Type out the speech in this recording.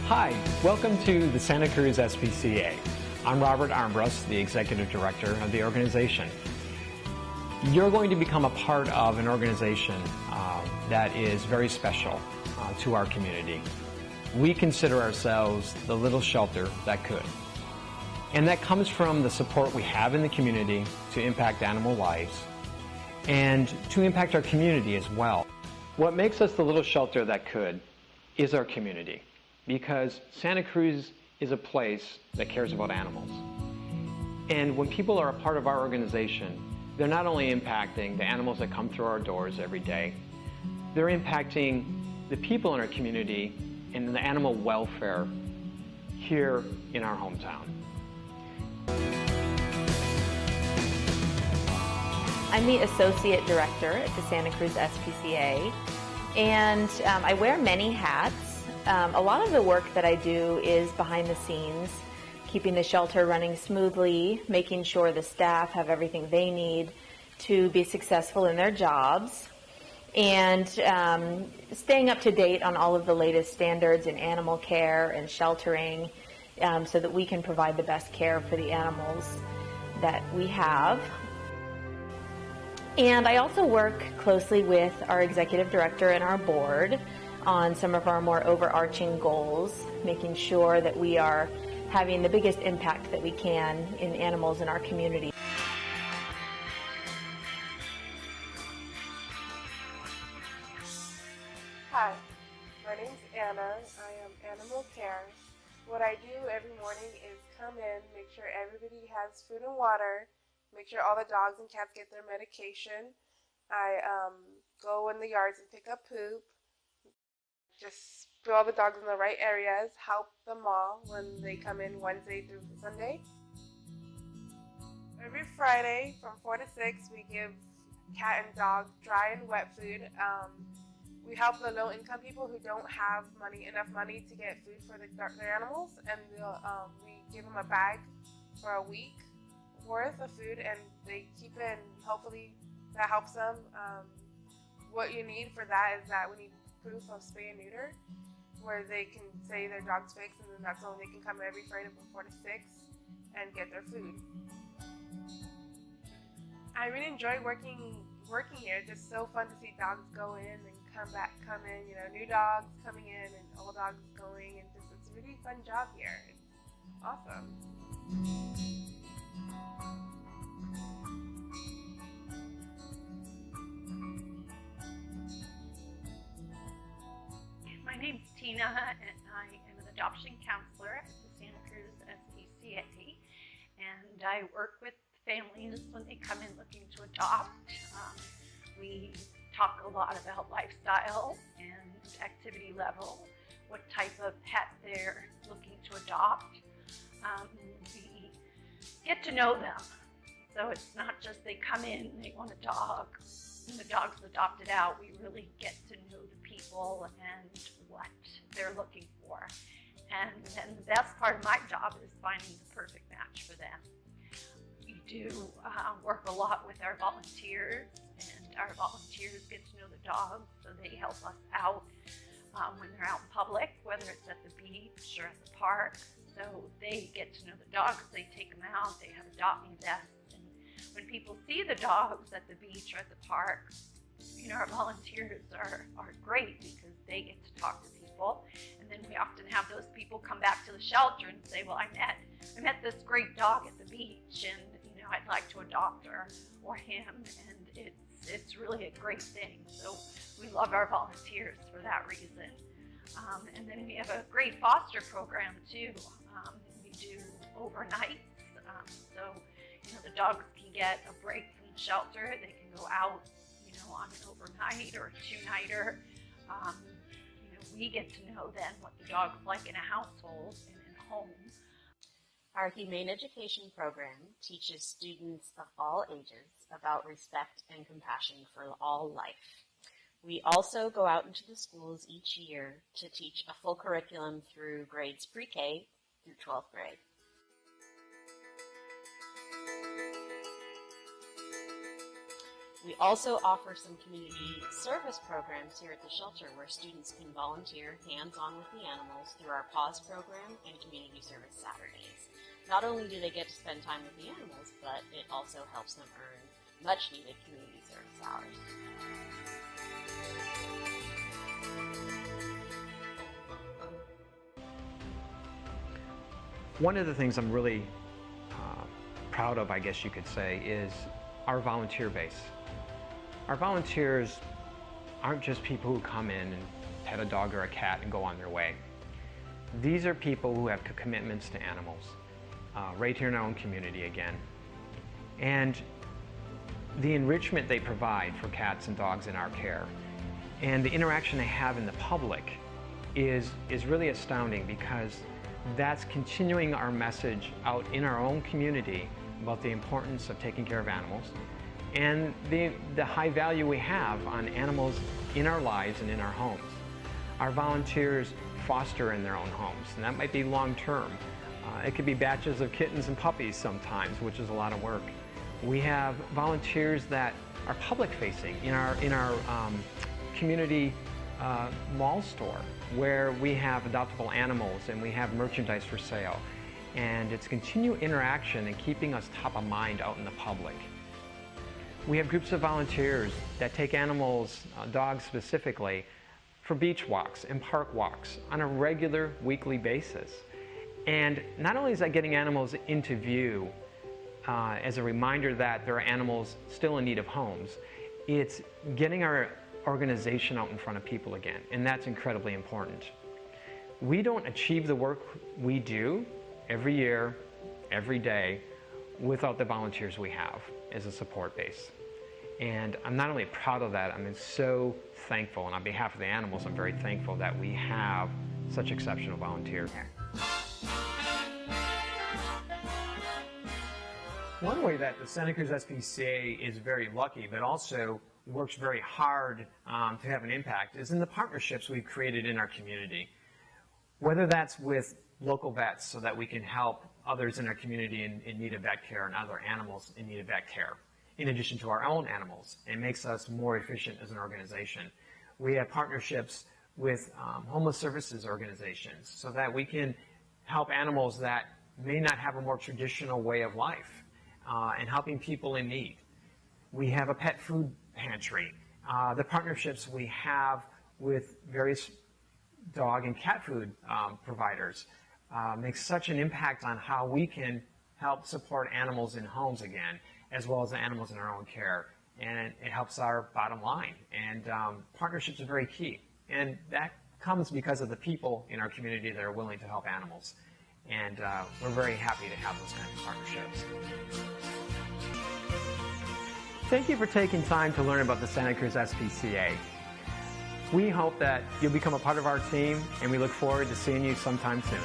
Hi, welcome to the Santa Cruz SPCA. I'm Robert Armbrust, the Executive Director of the organization. You're going to become a part of an organization that is very special to our community. We consider ourselves the little shelter that could. And that comes from the support we have in the community to impact animal lives and to impact our community as well. What makes us the little shelter that could is our community, because Santa Cruz is a place that cares about animals. And when people are a part of our organization, they're not only impacting the animals that come through our doors every day, they're impacting the people in our community and the animal welfare here in our hometown. I'm the Associate Director at the Santa Cruz SPCA, and I wear many hats. A lot of the work that I do is behind the scenes, keeping the shelter running smoothly, making sure the staff have everything they need to be successful in their jobs, and staying up to date on all of the latest standards in animal care and sheltering so that we can provide the best care for the animals that we have. And I also work closely with our executive director and our board on some of our more overarching goals, making sure that we are having the biggest impact that we can in animals in our community. Hi, my name's Anna. I am animal care. What I do every morning is come in, make sure everybody has food and water, make sure all the dogs and cats get their medication. I go in the yards and pick up poop, just put all the dogs in the right areas, help them all when they come in Wednesday through Sunday. Every Friday from 4 to 6 we give cat and dog dry and wet food. We help the low-income people who don't have enough money to get food for their animals, and we give them a bag for a week worth of food, and they keep it, and hopefully that helps them. What you need for that is that we need proof of spay and neuter, where they can say their dog's fixed, and then that's when they can come every Friday from 4 to 6 and get their food. I really enjoy working here. It's just so fun to see dogs go in and come in, new dogs coming in and old dogs going, and it's a really fun job here. It's awesome. My name's Tina, and I am an adoption counselor at the Santa Cruz SPCA, and I work with families when they come in looking to adopt. We talk a lot about lifestyle and activity level, what type of pet they're looking to adopt. We get to know them, so it's not just they come in and they want a dog and the dog's adopted out. We really get to know the people and what they're looking for. And then the best part of my job is finding the perfect match for them. We do work a lot with our volunteers, and our volunteers get to know the dogs, so they help us out when they're out in public, whether it's at the beach or at the park. So they get to know the dogs, they take them out, they have adopting vests, and when people see the dogs at the beach or at the park, our volunteers are great because they get to talk to people, and then we often have those people come back to the shelter and say, well, I met this great dog at the beach, and I'd like to adopt her or him, and it's really a great thing. So we love our volunteers for that reason. And then we have a great foster program too. We do overnights, so the dogs can get a break from the shelter. They can go out, on an overnight or a two-nighter. We get to know then what the dog's like in a household and in a home. Our Humane Education program teaches students of all ages about respect and compassion for all life. We also go out into the schools each year to teach a full curriculum through grades pre-K through 12th grade. We also offer some community service programs here at the shelter where students can volunteer hands-on with the animals through our PAWS program and community service Saturdays. Not only do they get to spend time with the animals, but it also helps them earn much-needed community service hours. One of the things I'm really proud of, I guess you could say, is our volunteer base. Our volunteers aren't just people who come in and pet a dog or a cat and go on their way. These are people who have commitments to animals, right here in our own community again. And the enrichment they provide for cats and dogs in our care and the interaction they have in the public is really astounding, because that's continuing our message out in our own community about the importance of taking care of animals and the high value we have on animals in our lives and in our homes. Our volunteers foster in their own homes, and that might be long term. It could be batches of kittens and puppies sometimes, which is a lot of work. We have volunteers that are public facing in our community mall store, where we have adoptable animals and we have merchandise for sale. And it's continued interaction and keeping us top of mind out in the public. We have groups of volunteers that take animals, dogs specifically, for beach walks and park walks on a regular weekly basis. And not only is that getting animals into view as a reminder that there are animals still in need of homes, it's getting our organization out in front of people again, and that's incredibly important. We don't achieve the work we do every year, every day, without the volunteers we have as a support base. And I'm not only proud of that, I'm so thankful, and on behalf of the animals, I'm very thankful that we have such exceptional volunteers. One way that the Santa Cruz SPCA is very lucky, but also works very hard to have an impact, is in the partnerships we've created in our community. Whether that's with local vets so that we can help others in our community in need of vet care and other animals in need of vet care, in addition to our own animals. It makes us more efficient as an organization. We have partnerships with homeless services organizations so that we can help animals that may not have a more traditional way of life and helping people in need. We have a pet food pantry. The partnerships we have with various dog and cat food providers makes such an impact on how we can help support animals in homes again, as well as the animals in our own care. And it helps our bottom line. And partnerships are very key. And that comes because of the people in our community that are willing to help animals. And we're very happy to have those kinds of partnerships. Thank you for taking time to learn about the Santa Cruz SPCA. We hope that you'll become a part of our team, and we look forward to seeing you sometime soon.